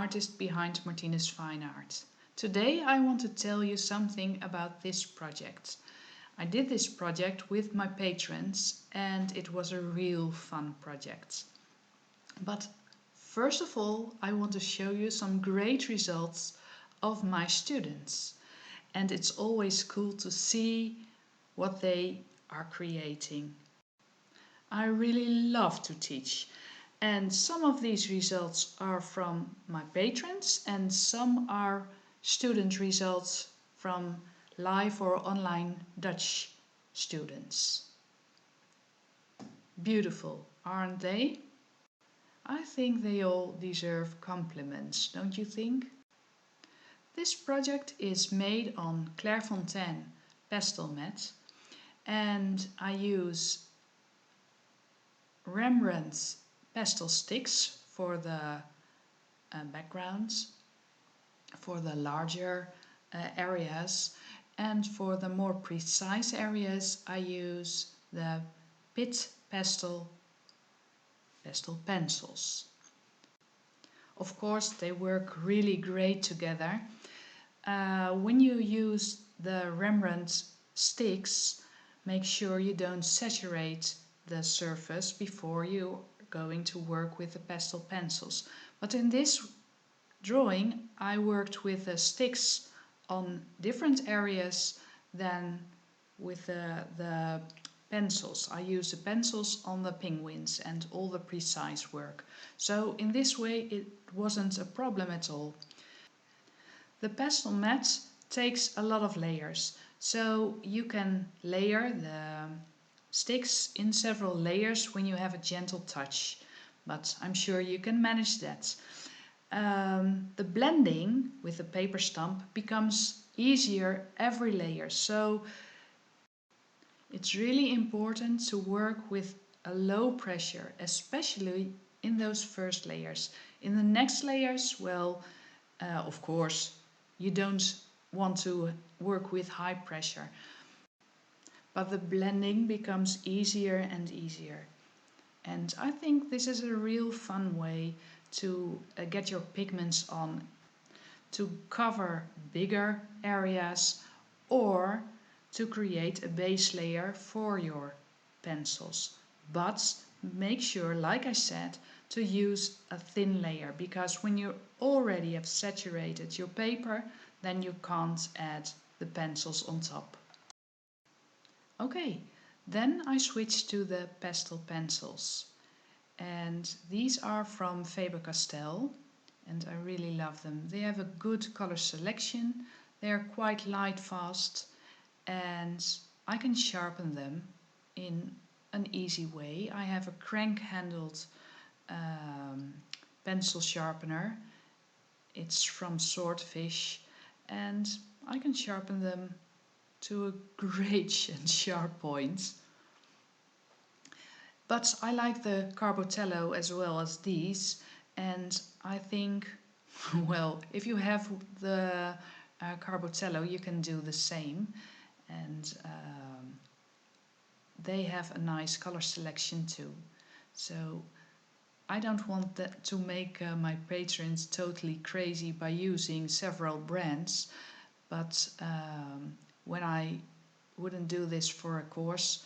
artist behind Martinez Fine Art. Today I want to tell you something about this project. I did this project with my patrons and it was a real fun project. But first of all, I want to show you some great results of my students. And it's always cool to see what they are creating. I really love to teach. And some of these results are from my patrons and some are student results from live or online Dutch students. Beautiful, aren't they? I think they all deserve compliments, don't you think? This project is made on Clairefontaine pastelmat and I use Rembrandt's pastelsticks for the backgrounds, for the larger areas, and for the more precise areas I use the Pitt pastel pencils. Of course they work really great together. When you use the Rembrandt sticks, make sure you don't saturate the surface before you're going to work with the pastel pencils. But in this drawing I worked with the sticks on different areas than with the pencils. I used the pencils on the penguins and all the precise work. So in this way it wasn't a problem at all. The pastel mat takes a lot of layers, so you can layer the sticks in several layers when you have a gentle touch, but I'm sure you can manage that. The blending with the paper stamp becomes easier every layer, so it's really important to work with a low pressure, especially in those first layers. In the next layers, well, of course, you don't want to work with high pressure. But the blending becomes easier and easier. And I think this is a real fun way to get your pigments on, to cover bigger areas or to create a base layer for your pencils. But make sure, like I said, to use a thin layer, because when you already have saturated your paper, then you can't add the pencils on top. Okay, then I switched to the pastel pencils. And these are from Faber Castel and I really love them. They have a good color selection, they are quite light fast and I can sharpen them in an easy way. I have a crank handled pencil sharpener. It's from Swordfish and I can sharpen them to a great and sharp point. But I like the Carbotello as well as these, and I think, well, if you have the Carbotello you can do the same, and they have a nice color selection too. So I don't want that to make my patrons totally crazy by using several brands, but when I wouldn't do this for a course,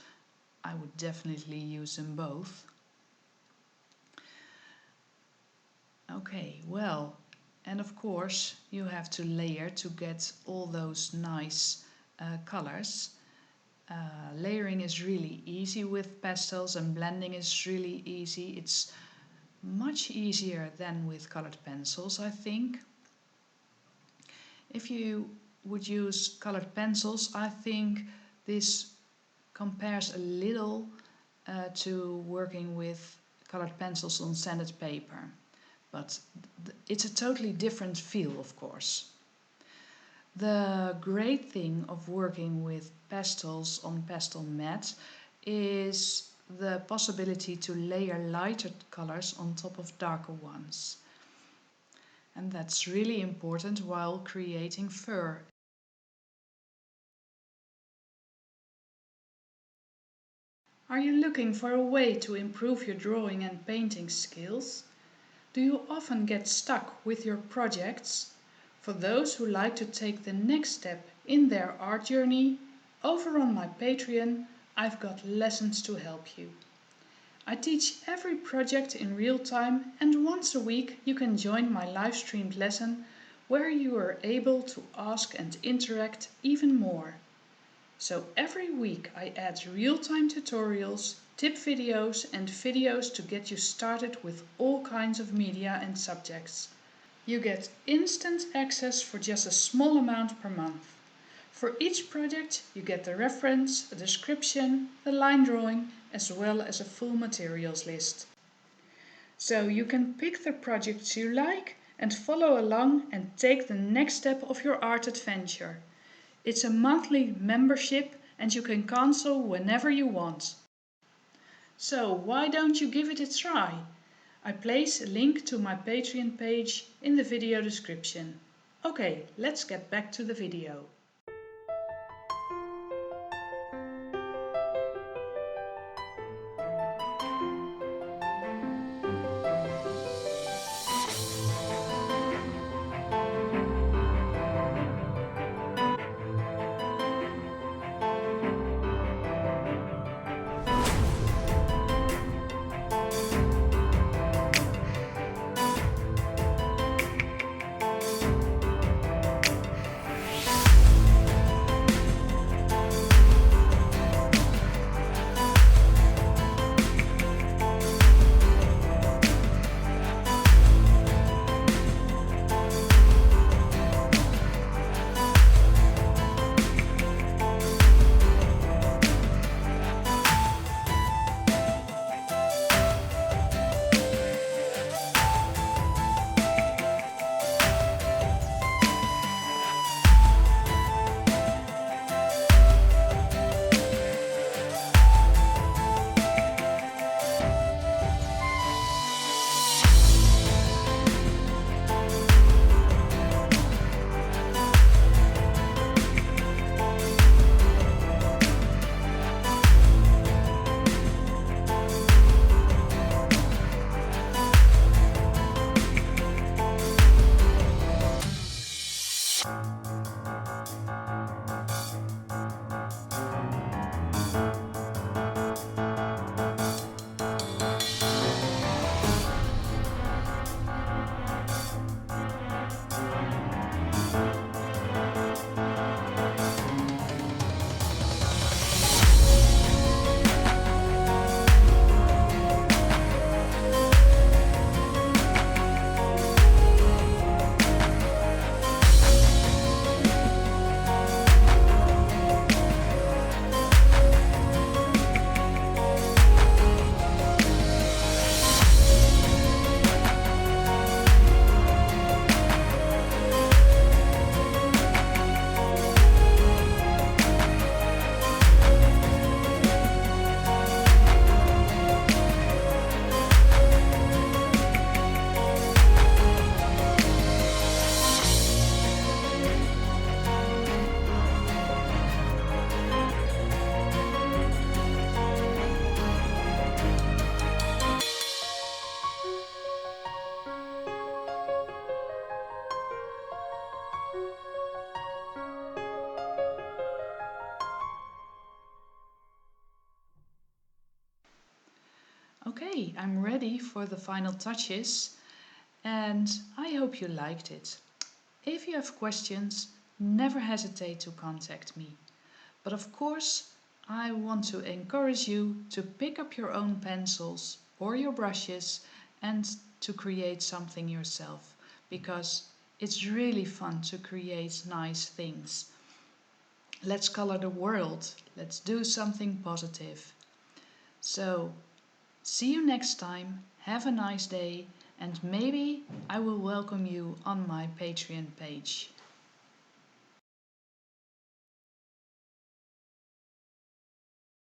I would definitely use them both. Okay, well, and of course you have to layer to get all those nice colors. Layering is really easy with pastels and blending is really easy. It's much easier than with colored pencils, I think. If you would use colored pencils, I think this compares a little to working with colored pencils on sanded paper, but it's a totally different feel, of course. The great thing of working with pastels on pastel mat is the possibility to layer lighter colors on top of darker ones. And that's really important while creating fur. Are you looking for a way to improve your drawing and painting skills? Do you often get stuck with your projects? For those who like to take the next step in their art journey, over on my Patreon, I've got lessons to help you. I teach every project in real time, and once a week you can join my live streamed lesson where you are able to ask and interact even more. So every week I add real-time tutorials, tip videos and videos to get you started with all kinds of media and subjects. You get instant access for just a small amount per month. For each project you get the reference, a description, the line drawing as well as a full materials list. So you can pick the projects you like and follow along and take the next step of your art adventure. It's a monthly membership and you can cancel whenever you want. So why don't you give it a try? I place a link to my Patreon page in the video description. Okay, let's get back to the video. Okay, I'm ready for the final touches and I hope you liked it. If you have questions, never hesitate to contact me. But of course, I want to encourage you to pick up your own pencils or your brushes and to create something yourself, because it's really fun to create nice things. Let's color the world. Let's do something positive. So, see you next time, have a nice day, and maybe I will welcome you on my Patreon page.